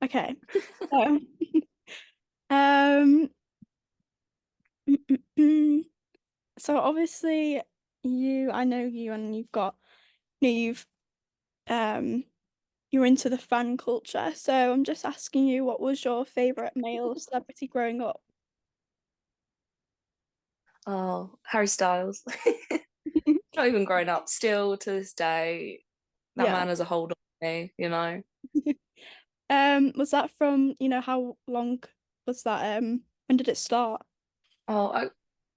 Okay. So, um, mm, mm, mm. So obviously I know you and you've um, you're into the fan culture. So I'm just asking you, what was your favorite male celebrity growing up? Oh, Harry Styles. Not even grown up, still to this day, that Yeah. man has a hold on me. Was that from, how long was that? When did it start? Oh,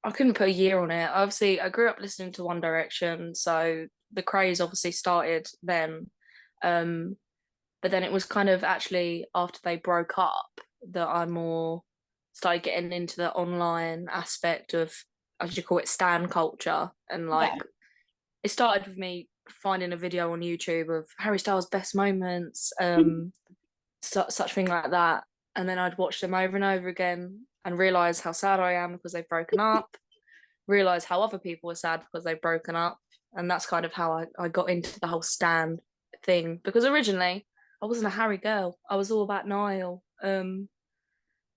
I couldn't put a year on it. Obviously, I grew up listening to One Direction, so the craze obviously started then. Um, but then it was kind of actually after they broke up that I more started getting into the online aspect of, as you call it, stan culture. And Yeah. like, it started with me finding a video on YouTube of Harry Styles' best moments, such thing like that. And then I'd watch them over and over again and realize how sad I am because they've broken up, realize how other people are sad because they've broken up. And that's kind of how I got into the whole Stan thing. Because originally I wasn't a Harry girl. I was all about Niall.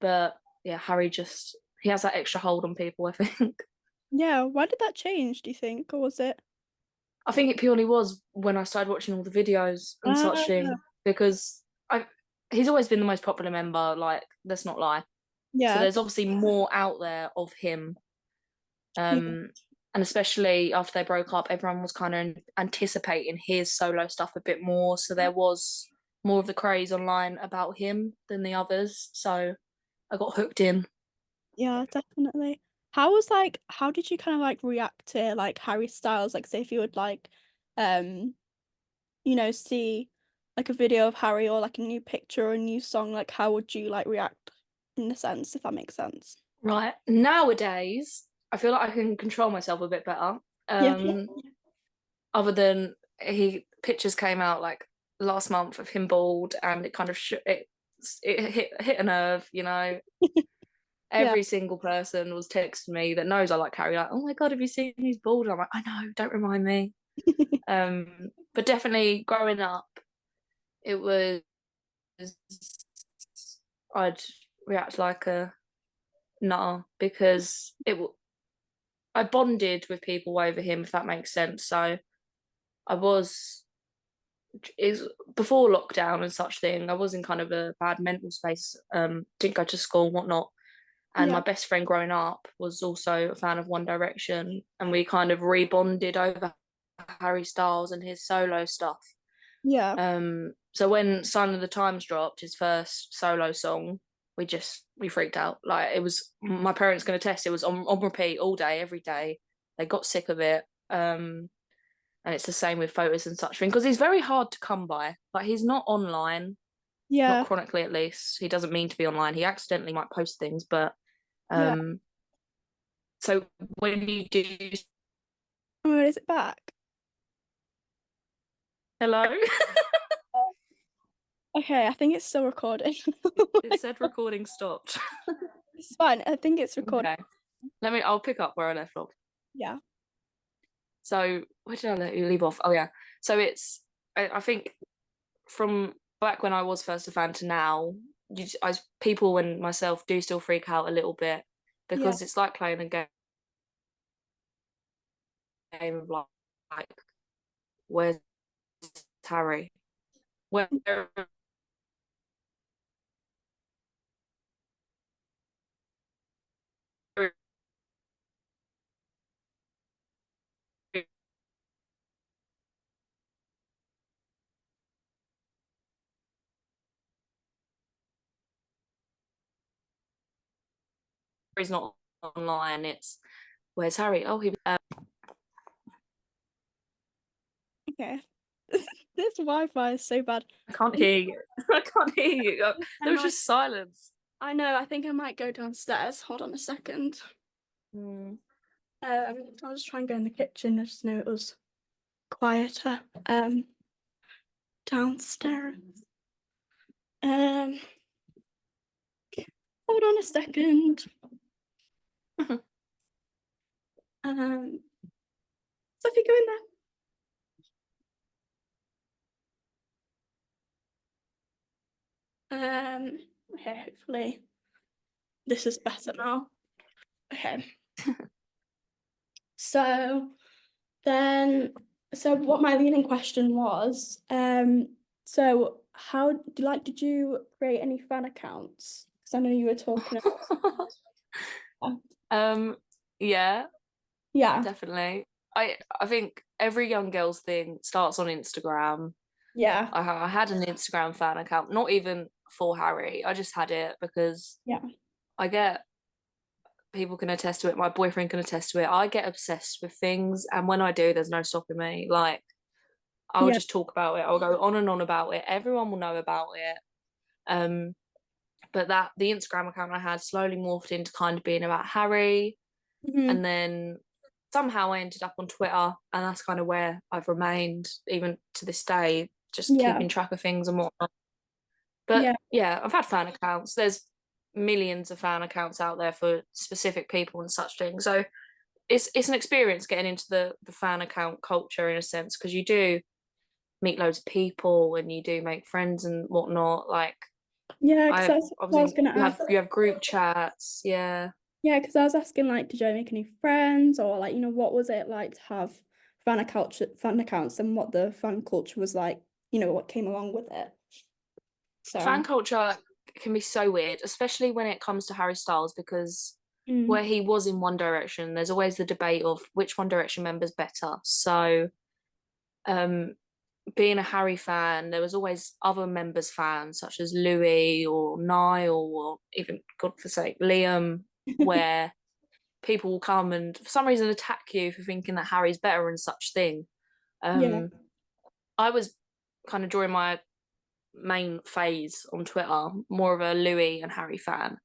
But yeah, Harry just he has that extra hold on people, I think. Yeah. Why did that change, do you think? Or was it? I think it purely was when I started watching all the videos and such Ah, thing because I he's always been the most popular member, like, let's not lie. So yeah. there's obviously more out there of him. Yeah. Um, and especially after they broke up, everyone was kind of anticipating his solo stuff a bit more. So there was more of the craze online about him than the others. So I got hooked in. Yeah, definitely. How did you kind of like react to like Harry Styles? Like say if you would like um, see like a video of Harry or like a new picture or a new song, like how would you like react in a sense, if that makes sense? Right. Nowadays, I feel like I can control myself a bit better. Yeah. Other than he pictures came out like last month of him bald and it kind of it hit a nerve. Yeah. Every single person was texting me that knows I like Harry, like, oh my God, have you seen he's bald? And I'm like, I know, don't remind me. But definitely growing up, it was I'd react like a nah because I bonded with people over him, if that makes sense. So I was is before lockdown and such thing, I was in kind of a bad mental space. Didn't go to school and whatnot. And my Yeah. best friend growing up was also a fan of One Direction, and we kind of rebonded over Harry Styles and his solo stuff. Yeah. So when Sign of the Times dropped, his first solo song, we freaked out. Like, it was my parents going to test. It was on repeat all day, every day. They got sick of it. And it's the same with photos and such thing because he's very hard to come by. Like, he's not online, not Yeah. chronically at least. He doesn't mean to be online. He accidentally might post things, but Yeah. um. So when you do, Oh, is it back? hello, Okay, I think it's still recording. it said recording stopped. It's fine. I think it's recording. Okay, I'll pick up where I left off. Yeah. So where did I let you leave off? Oh yeah. So I think from back when I was first a fan to now, people and myself do still freak out a little bit Yeah. because it's like playing a game of like where's Harry? Where he's not online? It's where's Harry? Oh, he. Okay. This Wi-Fi is so bad. I can't hear you. I can't hear you. I There was might. just silence. I know. I think I might go downstairs. Hold on a second. Mm. I'll just try and go in the kitchen. I just know it was quieter. Downstairs. Um, hold on a second. So if you go in there. Um, okay, hopefully this is better now. Okay. So then, so what my leading question was, so how did you create any fan accounts? Because I know you were talking about, Um, yeah, yeah, definitely. I think every young girl's thing starts on Instagram. yeah, I had an Instagram fan account, not even for Harry. I just had it because yeah, I get people can attest to it. My boyfriend can attest to it. I get obsessed with things, and when I do, there's no stopping me. Like I'll yeah, just talk about it. I'll go on and on about it. Everyone will know about it. Um, but that the Instagram account I had slowly morphed into kind of being about Harry, hmm, and then somehow I ended up on Twitter, and that's kind of where I've remained even to this day, just yeah, keeping track of things and whatnot. But yeah, yeah, I've had fan accounts. There's millions of fan accounts out there for specific people and such things. So it's an experience getting into the fan account culture in a sense because you do meet loads of people and you do make friends and whatnot. Like yeah. Because I that's what I was obviously gonna ask. you have group chats. Yeah. Yeah, because I was asking like, did you make any friends or like, what was it like to have fan accounts and what the fan culture was like, what came along with it. Fan So, culture can be so weird, especially when it comes to Harry Styles, because where mm, he was in One Direction, there's always the debate of which One Direction member's better. So, um, being a Harry fan, there was always other members' fans, such as Louis or Niall or even, God forsake, Liam, where people will come and for some reason attack you for thinking that Harry's better and such thing. yeah, Um, I was kind of during my main phase on Twitter, more of a Louis and Harry fan.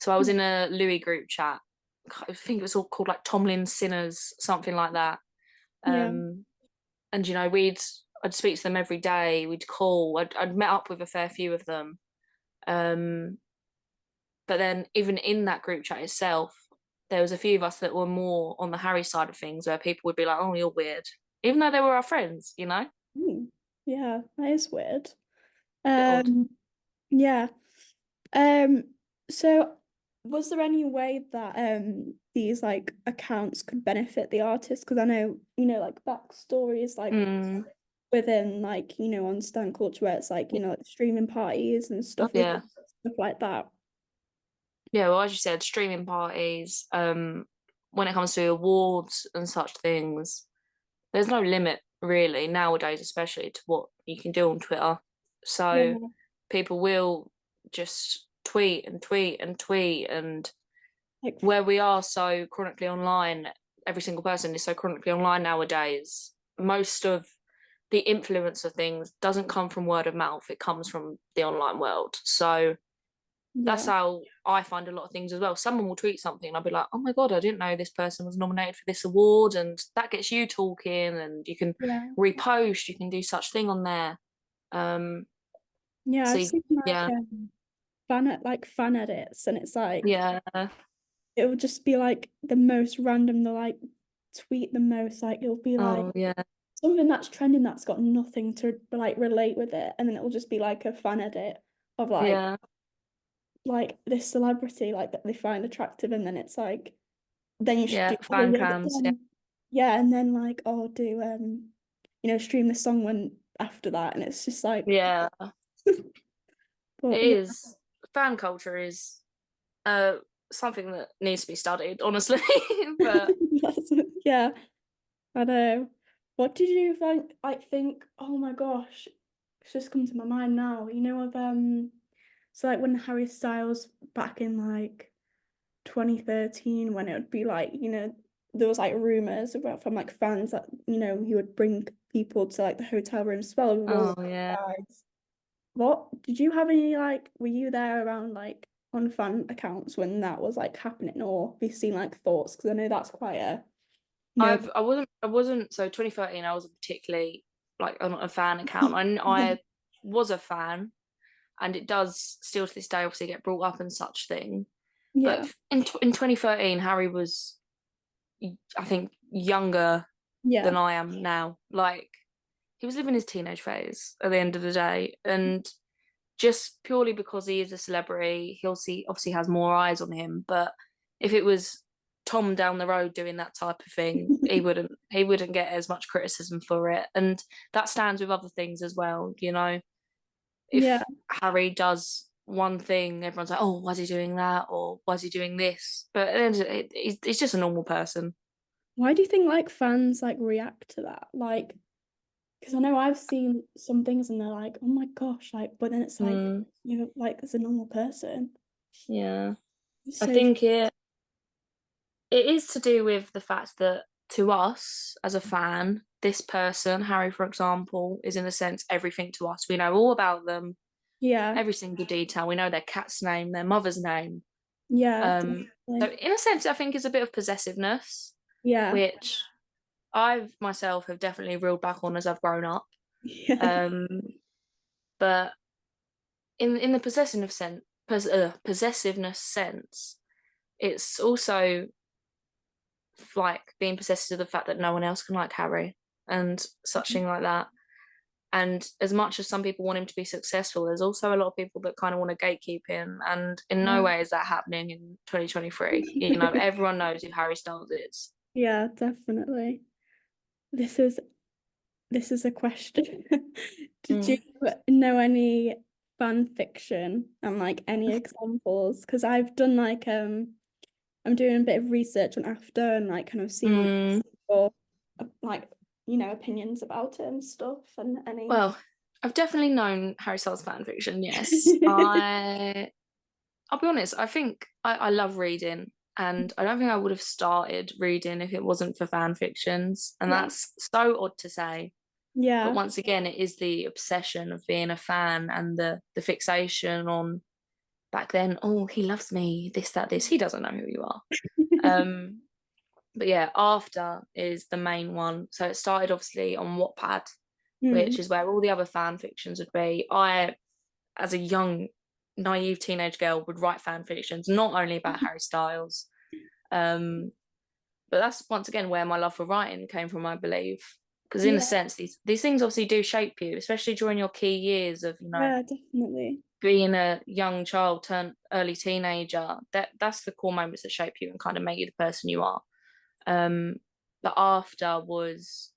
So I was in a Louis group chat. I think it was all called like Tomlin Sinners, something like that. yeah, Um, and I'd speak to them every day. We'd call. I'd met up with a fair few of them. Um, but then even in that group chat itself, there was a few of us that were more on the Harry side of things, where people would be like, "Oh, you're weird," even though they were our friends. mm, yeah, that is weird. Bit odd. Um, yeah. Um, so was there any way that these like accounts could benefit the artist? Because I know, like backstories like Mm. within like, on stan culture where it's like, like streaming parties and Oh yeah, stuff like that. yeah. Well, as you said, streaming parties. When it comes to awards and such things, there's no limit really nowadays, especially to what you can do on Twitter. So Yeah. people will just tweet and tweet and tweet, and Like where we are so chronically online, every single person is so chronically online nowadays. Most of the influence of things doesn't come from word of mouth; it comes from the online world. So that's yeah. how I find a lot of things as well. Someone will tweet something and I'll be like, oh my God, I didn't know this person was nominated for this award. And that gets you talking and you can Yeah. repost, you can do such thing on there. Um, Yeah, so I've seen like yeah, fan edits and it's like yeah, it will just be like the most random, the like tweet the most, like it'll be like oh yeah, something that's trending that's got nothing to like relate with it, and then it'll just be like a fan edit of yeah, like this celebrity like that they find attractive, and then it's like then you should yeah, do fan cams, yeah, yeah, and then like oh do stream the song when after that, and it's just like yeah, it but yeah. is. Fan culture is uh something that needs to be studied, honestly. But Yeah, I know. What did you think? Oh my gosh, it's just come to my mind now. Of so like when Harry Styles back in like 2013, when it would be like, there was like rumors about from like fans that, he would bring people to like the hotel room as well with all oh yeah. guys. What did you have any like were you there around like on fan accounts when that was like happening, or have you seen like thoughts? Because I know that's quite a you know I wasn't so 2013 I wasn't particularly like on a fan account. I was a fan and it does still to this day obviously get brought up and such thing. yeah, But in 2013 Harry was I think younger yeah, than I am now. Like he was living his teenage phase at the end of the day and just purely because he is a celebrity, he obviously has more eyes on him. But if it was Tom down the road doing that type of thing, he wouldn't get as much criticism for it. And that stands with other things as well, you know. Yeah. If Harry does one thing, everyone's like, oh, why is he doing that? Or why is he doing this? But at the end of it, he's just a normal person. Why do you think like fans like react to that? Like, because I know I've seen some things and they're like, oh my gosh, like, but then it's like, Mm, you know, like as a normal person. yeah. It's I so think it is to do with the fact that to us as a fan, this person, Harry, for example, is in a sense everything to us. We know all about them, yeah, every single detail. We know their cat's name, their mother's name. yeah, So definitely. in a sense, I think it's a bit of possessiveness, Yeah. which I've myself have definitely reeled back on as I've grown up. Yeah. Um, but in the possessiveness sense, it's also like being possessed of the fact that no one else can like Harry and such thing like that. And as much as some people want him to be successful, there's also a lot of people that kind of want to gatekeep him. And in no Yeah. way is that happening in 2023. You know, everyone knows who Harry Styles is. Yeah, definitely. This is this is a question. Did you Mm. know any fan fiction and like any examples? Because I've done like I'm doing a bit of research on after and like kind of seeing like Mm. or like you know opinions about it and stuff and any Well, I've definitely known Harry Styles fan fiction. Yes, I'll be honest. I think I love reading, and I don't think I would have started reading if it wasn't for fan fictions. And yeah, that's so odd to say. But yeah, once again, it is the obsession of being a fan and the fixation on back then. Oh, he loves me. This, that, this. He doesn't know who you are. Um, but yeah, After is the main one. So it started obviously on Wattpad, which mm, is where all the other fan fictions would be. I, as a young, naive teenage girl, would write fan fictions not only about Harry Styles, um, but that's once again where my love for writing came from, I believe. Because in a yeah, sense, these things obviously do shape you, especially during your key years of, you know, yeah, definitely, being a young child turned early teenager. That's the core moments that shape you and kind of make you the person you are. Um, but After was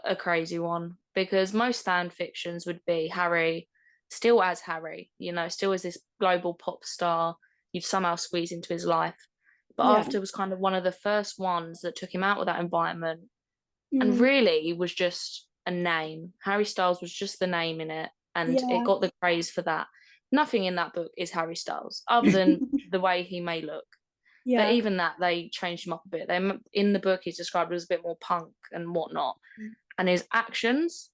a crazy one because most fan fictions would be Harry still as Harry, you know, still as this global pop star you'd somehow squeeze into his life. But yeah, After was kind of one of the first ones that took him out of that environment and mm, really was just a name. Harry Styles was just the name in it, and it yeah, got the praise for that. Nothing in that book is Harry Styles, other than the way he may look. But yeah, even that, they changed him up a bit. They in the book, he's described as a bit more punk and whatnot, and his actions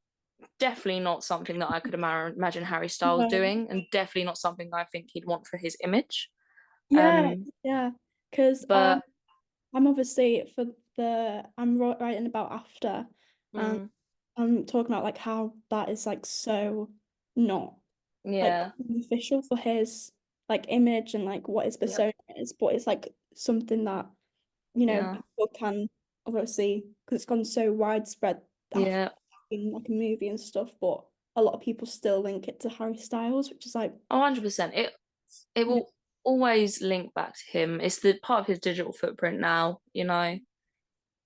definitely not something that I could imagine Harry Styles no. doing, and definitely not something I think he'd want for his image. Yeah, Um, yeah, because but I'm obviously for the I'm writing about after, and mm, I'm talking about like how that is like so not like yeah, official for his like image and like what his yep, persona is, but it's like something that you know yeah, people can obviously because it's gone so widespread after yeah. being like a movie and stuff, but a lot of people still link it to Harry Styles, which is like 100%. It you know will always link back to him. It's the part of his digital footprint now, you know.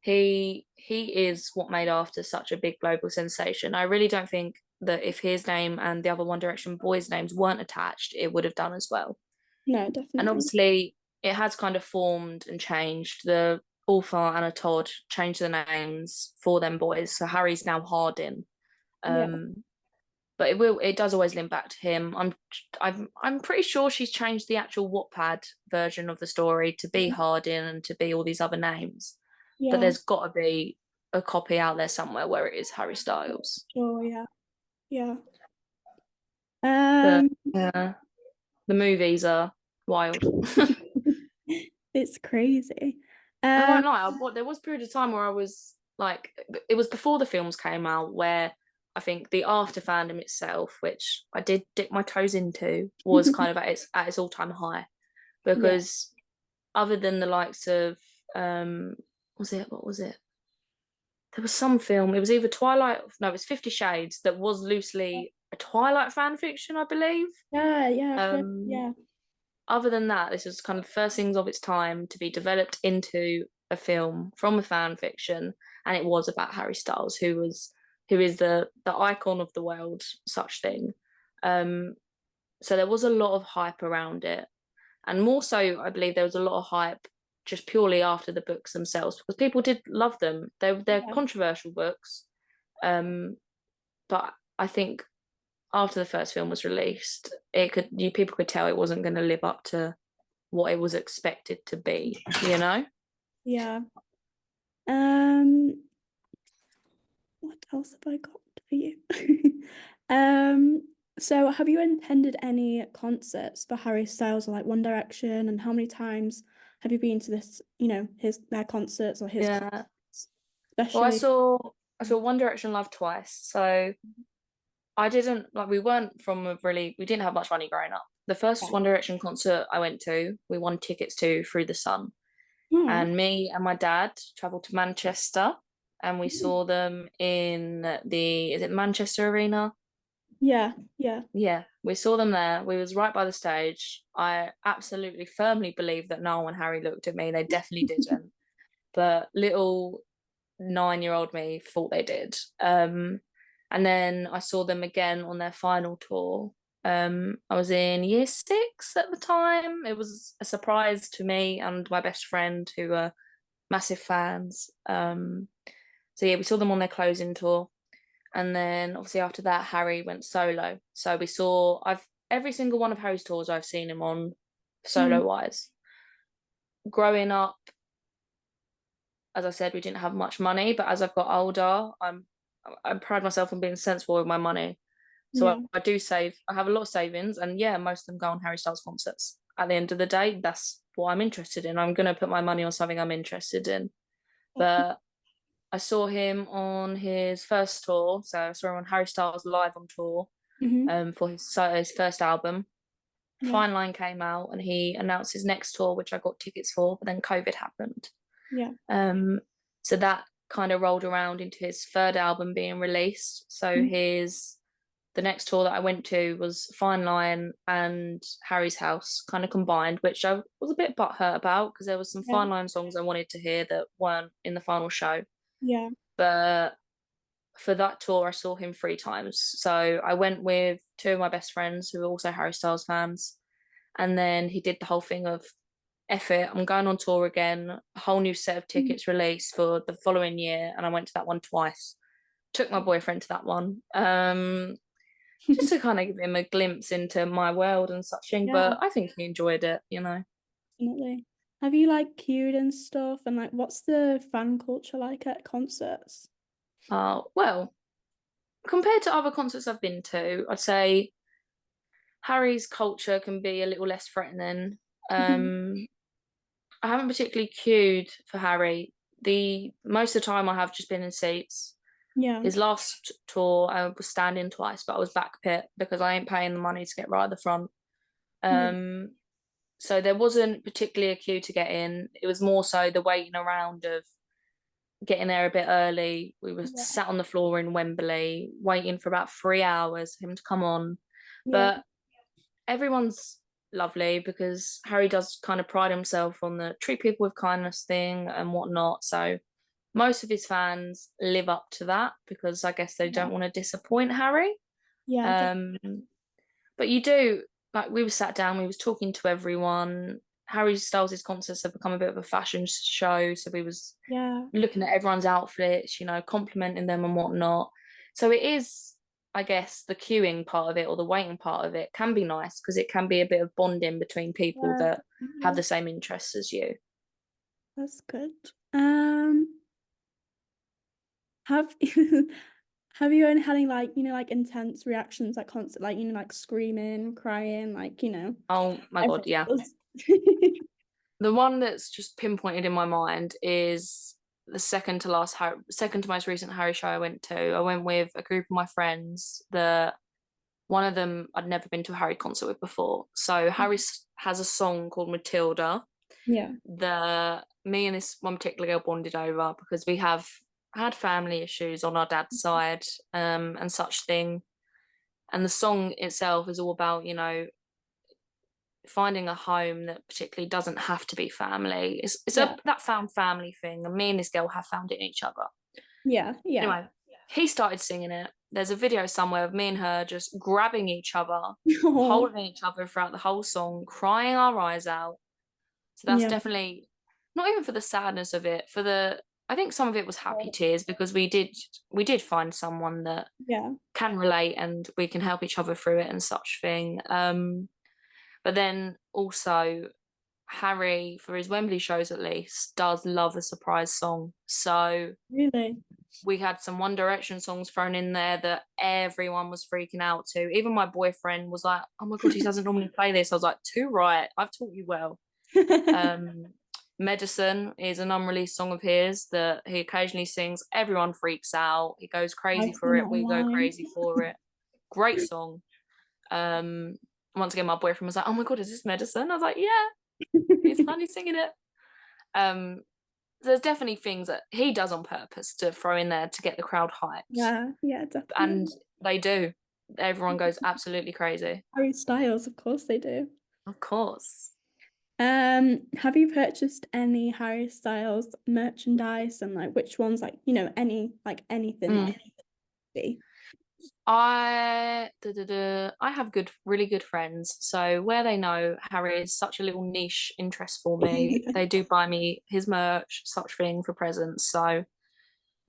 He is what made After such a big global sensation. I really don't think that if his name and the other One Direction boys' names weren't attached, it would have done as well. no And definitely obviously it has kind of formed and changed. The Ulfa and a Todd changed the names for them boys. So Harry's now Hardin. yeah Um, but it does always link back to him. I'm pretty sure she's changed the actual Wattpad version of the story to be Hardin and to be all these other names. But yeah there's got to be a copy out there somewhere where it is Harry Styles. sure yeah yeah But um yeah, the movies are wild. it's crazy I um won't lie. There was a period of time where I was like, it was before the films came out, where I think the After fandom itself, which I did dip my toes into, was kind of at its all time high yeah because other than the likes of was it what was it? There was some film. It was either Twilight. No, it was 50 Shades that was loosely a Twilight fan fiction, I believe. Yeah, I've heard, Um, yeah. Other than that, this was kind of the first things of its time to be developed into a film from a fan fiction, and it was about Harry Styles, who is the icon of the world, such thing. Um, so there was a lot of hype around it, and more so, I believe there was a lot of hype just purely after the books themselves because people did love them. They're Yeah. controversial books, um, but I think after the first film was released, people could tell it wasn't going to live up to what it was expected to be, you know? Yeah. Um, what else have I got for you? Um, so have you attended any concerts for Harry Styles or like One Direction? And how many times have you been to this, their concerts or his Yeah. concerts? Well, Especially, I saw One Direction live twice. So I didn't like we didn't have much money growing up. The first yeah. One Direction concert I went to, we won tickets to through the sun. All right. And me and my dad traveled to Manchester and we saw them in the is it Manchester Arena? Yeah, yeah. Yeah, we saw them there. We was right by the stage. I absolutely firmly believe that no one Harry looked at me. They definitely didn't. But little 9-year-old me thought they did. And then I saw them again on their final tour. I was in year 6 at the time. It was a surprise to me and my best friend who were massive fans. So yeah, we saw them on their closing tour. And then obviously after that, Harry went solo. So I've every single one of Harry's tours I've seen him on Mm, solo wise. Growing up, as I said, we didn't have much money, but as I've got older, I pride myself on being sensible with my money. So yeah. I do save. I have a lot of savings, and yeah, most of them go on Harry Styles concerts. At the end of the day, that's what I'm interested in. I'm gonna put my money on something I'm interested in. But I saw him on his first tour, so I saw him on Harry Styles live on tour, Mm-hmm. for his first album. Yeah, Fine Line came out, and he announced his next tour, which I got tickets for, but then COVID happened. yeah, Um, so that kind of rolled around into his third album being released. So mm, the next tour that I went to was Fine Line and Harry's House kind of combined, which I was a bit butthurt about because there was some yeah, Fine Line songs I wanted to hear that weren't in the final show. yeah. But for that tour, I saw him 3 times. So I went with 2 of my best friends who are also Harry Styles fans. And then he did the whole thing of F it, I'm going on tour again, a whole new set of Mm. tickets released for the following year. And I went to that one twice. Took my boyfriend to that one. Just to kind of give him a glimpse into my world and such thing. Yeah, But I think he enjoyed it, you know. definitely. Have you like queued and stuff? And like, what's the fan culture like at concerts? Well, compared to other concerts I've been to, I'd say Harry's culture can be a little less threatening. Mhm. Um, I haven't particularly queued for Harry. The most of the time I have just been in seats. Yeah, His last tour, I was standing twice, but I was back pit because I ain't paying the money to get right at the front. yeah, Um, so there wasn't particularly a queue to get in. It was more so the waiting around of getting there a bit early. We were yeah, sat on the floor in Wembley, waiting for about 3 hours for him to come on. yeah, But everyone's lovely because Harry does kind of pride himself on the treat people with kindness thing and whatnot. So most of his fans live up to that because I guess they yeah, don't want to disappoint Harry. yeah, Um, but you do like we were sat down, we was talking to everyone. Harry Styles' concerts have become a bit of a fashion show, so we was yeah, looking at everyone's outfits, complimenting them and whatnot. So it is, I guess, the queuing part of it or the waiting part of it can be nice because it can be a bit of bonding between people yeah, that have definitely. the same interests as you. That's good. Have have you had any like like intense reactions at concert, like like screaming, crying, like Oh my God, everyone yeah. does. The one that's just pinpointed in my mind is the second to most recent Harry show I went to. I went with a group of my friends. The one of them I'd never been to a Harry concert with before. So Harry has a song called Matilda. Yeah. The Me and this one particular girl bonded over because we have had family issues on our dad's side, and such thing. And the song itself is all about, finding a home that particularly doesn't have to be family. It's Yeah. that found family thing, and me and this girl have found it in each other. Yeah. Yeah. Anyway, he started singing it. There's a video somewhere of me and her just grabbing each other, Oh, holding each other throughout the whole song, crying our eyes out. So that's yeah. definitely not even for the sadness of it, for the I think some of it was happy tears because we did find someone that Yeah. can relate and we can help each other through it and such thing. But then also Harry, for his Wembley shows at least, does love a surprise song. So Really? we had some One Direction songs thrown in there that everyone was freaking out to. Even my boyfriend was like, "Oh my god, he doesn't normally play this." I was like, "Too right, I've taught you well." Um, Medicine is an unreleased song of his that he occasionally sings. Everyone freaks out. He goes crazy I've for seen it it. We go online. crazy for it. Great song. Once again, my boyfriend was like, "Oh my god, is this Medicine?" I was like, "Yeah, he's funny singing it." Um, there's definitely things that he does on purpose to throw in there to get the crowd hyped, Yeah, yeah, and definitely. they do. Everyone goes absolutely crazy. Harry Styles, of course they do. Of course. Have you purchased any Harry Styles merchandise and like which ones like, any like anything Mm. that be? I have really good friends. So where they know Harry is such a little niche interest for me, they do buy me his merch, such thing for presents. So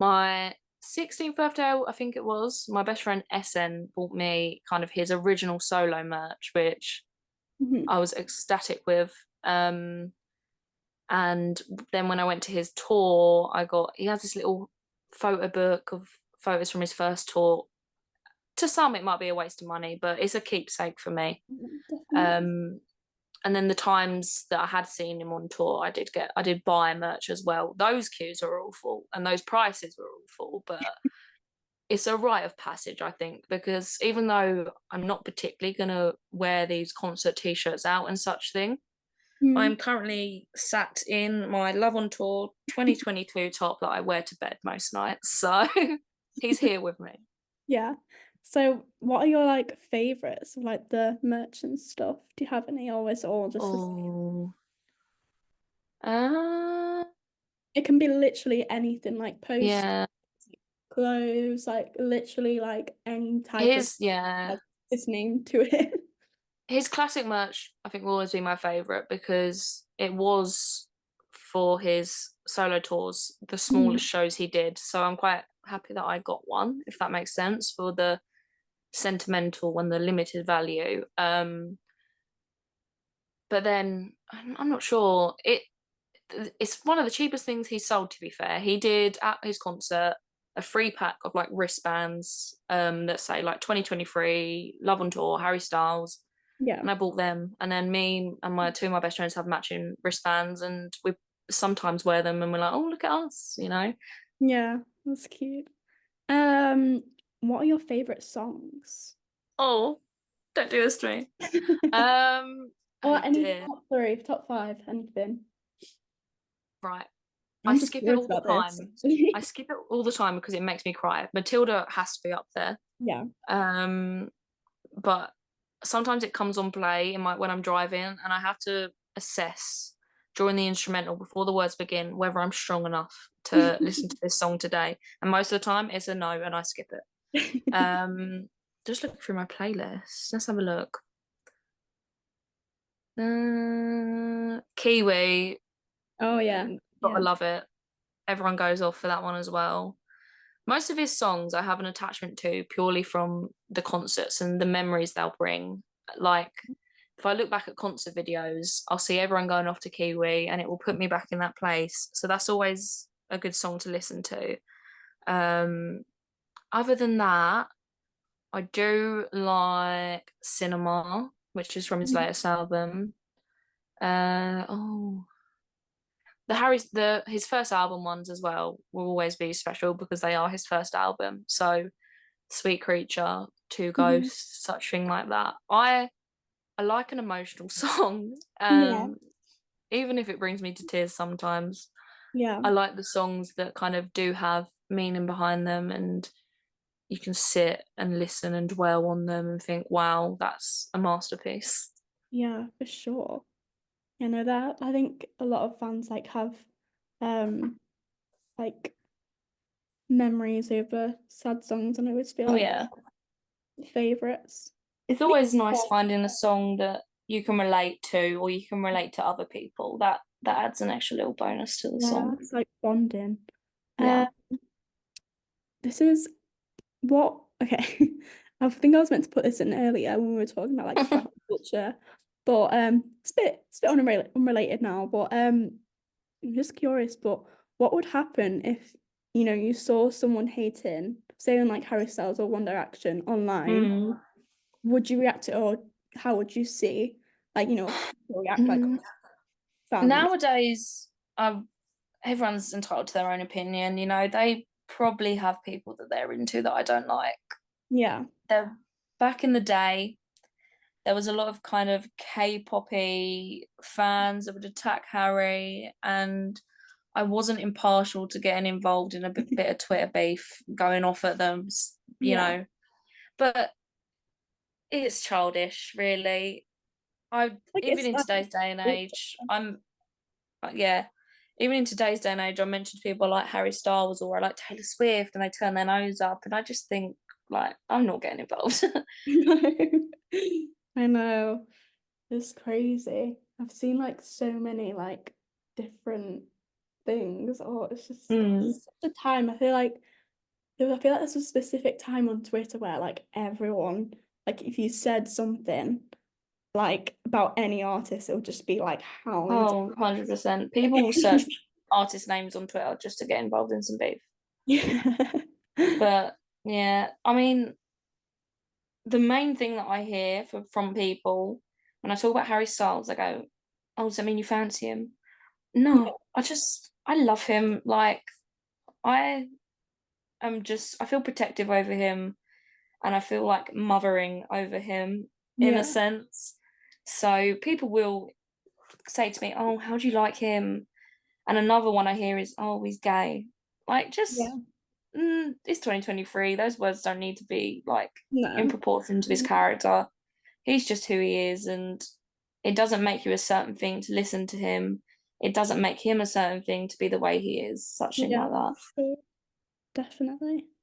my 16th birthday, I think it was, my best friend SN bought me kind of his original solo merch, which Mhm. I was ecstatic with. And then when I went to his tour, he has this little photo book of photos from his first tour. To some, it might be a waste of money, but it's a keepsake for me. Definitely. Um, and then the times that I had seen him on tour, I did buy merch as well. Those queues are awful and those prices were awful, but it's a rite of passage, I think, because even though I'm not particularly gonna wear these concert t-shirts out and such thing, Mm. I'm currently sat in my Love on Tour 2022 top that I wear to bed most nights. So he's here with me. Yeah. So what are your like favorites of like the merch and stuff? Do you have any always or just the same? Oh, uh, It can be literally anything like post yeah. clothes, like literally like any type of Yeah, has its name to it. his classic merch I think will always be my favorite because it was for his solo tours, the Mm. smallest shows he did. So I'm quite happy that I got one, if that makes sense, for the sentimental and the limited value. But then I'm not sure. It's one of the cheapest things he sold, to be fair. He did at his concert a free pack of like wristbands that say like 2023 Love on Tour Harry Styles, Yeah. and I bought them. And then me and my two of my best friends have matching wristbands, and we sometimes wear them, and we're like, oh, look at us. Yeah, that's cute. Um, what are your favorite songs? Oh, don't do this to me. Um, oh Or any dear. top three, top five, anything. Right. I I'm just skip it curious all the about this. time. I skip it all the time because it makes me cry. Matilda has to be up there. Yeah. Um, but sometimes it comes on play in my when I'm driving, and I have to assess during the instrumental before the words begin whether I'm strong enough to listen to this song today. And most of the time, it's a no, and I skip it. Just look through my playlist. Let's have a look. Kiwi, Oh yeah. gotta Yeah. love it. Everyone goes off for that one as well. Most of his songs I have an attachment to purely from the concerts and the memories they'll bring. Like, if I look back at concert videos, I'll see everyone going off to Kiwi and it will put me back in that place. So that's always a good song to listen to. Um, Other than that, I do like Cinema, which is from his Mhm. latest album. Oh, his first album ones as well will always be special because they are his first album. So Sweet Creature, Two Mhm. Ghosts, such thing like that. I like an emotional song, Yeah. even if it brings me to tears sometimes. Yeah. I like the songs that kind of do have meaning behind them, and you can sit and listen and dwell on them and think, wow, that's a masterpiece. Yeah, for sure. You know that I think a lot of fans like have um like memories over sad songs, and I always feel Oh like yeah. favorites. It's I think always nice yeah, finding a song that you can relate to or you can relate to other people. That adds an extra little bonus to the yeah, song. it's like bonding. Uh, Yeah. this is what okay. I think I was meant to put this in earlier when we were talking about like fashion culture, but it's a bit unrelated now. But I'm just curious. But what would happen if you saw someone hating, say on like Harry Styles or One Direction online? Mm. Would you react to it, or how would you see like people react like Mm. fans? Nowadays, everyone's entitled to their own opinion. They probably have people that they're into that I don't like. Yeah, They're, Back in the day, there was a lot of kind of K-poppy fans that would attack Harry, and I wasn't impartial to getting involved in a bit of Twitter beef, going off at them, you yeah. know. But it's childish, really. I Like even it's in like today's day and age, yeah. Even in today's day and age, I mentioned to people like Harry Styles or I like Taylor Swift, and they turn their nose up, and I just think like I'm not getting involved. I know. It's crazy. I've seen like so many like different things. Oh, it's just Mm. such a time. I feel like there's a specific time on Twitter where like everyone, like if you said something like about any artist, it would just be like hounded. Oh, 100%. People will search artist names on Twitter just to get involved in some beef. Yeah. But yeah, I mean, the main thing that I hear from people when I talk about Harry Styles, I go, "Oh, does that mean you fancy him?" No, I love him. Like I I feel protective over him, and I feel like mothering over him in a Yeah. sense. So people will say to me, "Oh, how do you like him?" And another one I hear is, "Oh, he's gay." Like, Yeah. just it's 2023. Those words don't need to be like in No. proportion to his character. He's just who he is, and it doesn't make you a certain thing to listen to him. It doesn't make him a certain thing to be the way he is. Such thing Yeah, like that. sure. Definitely.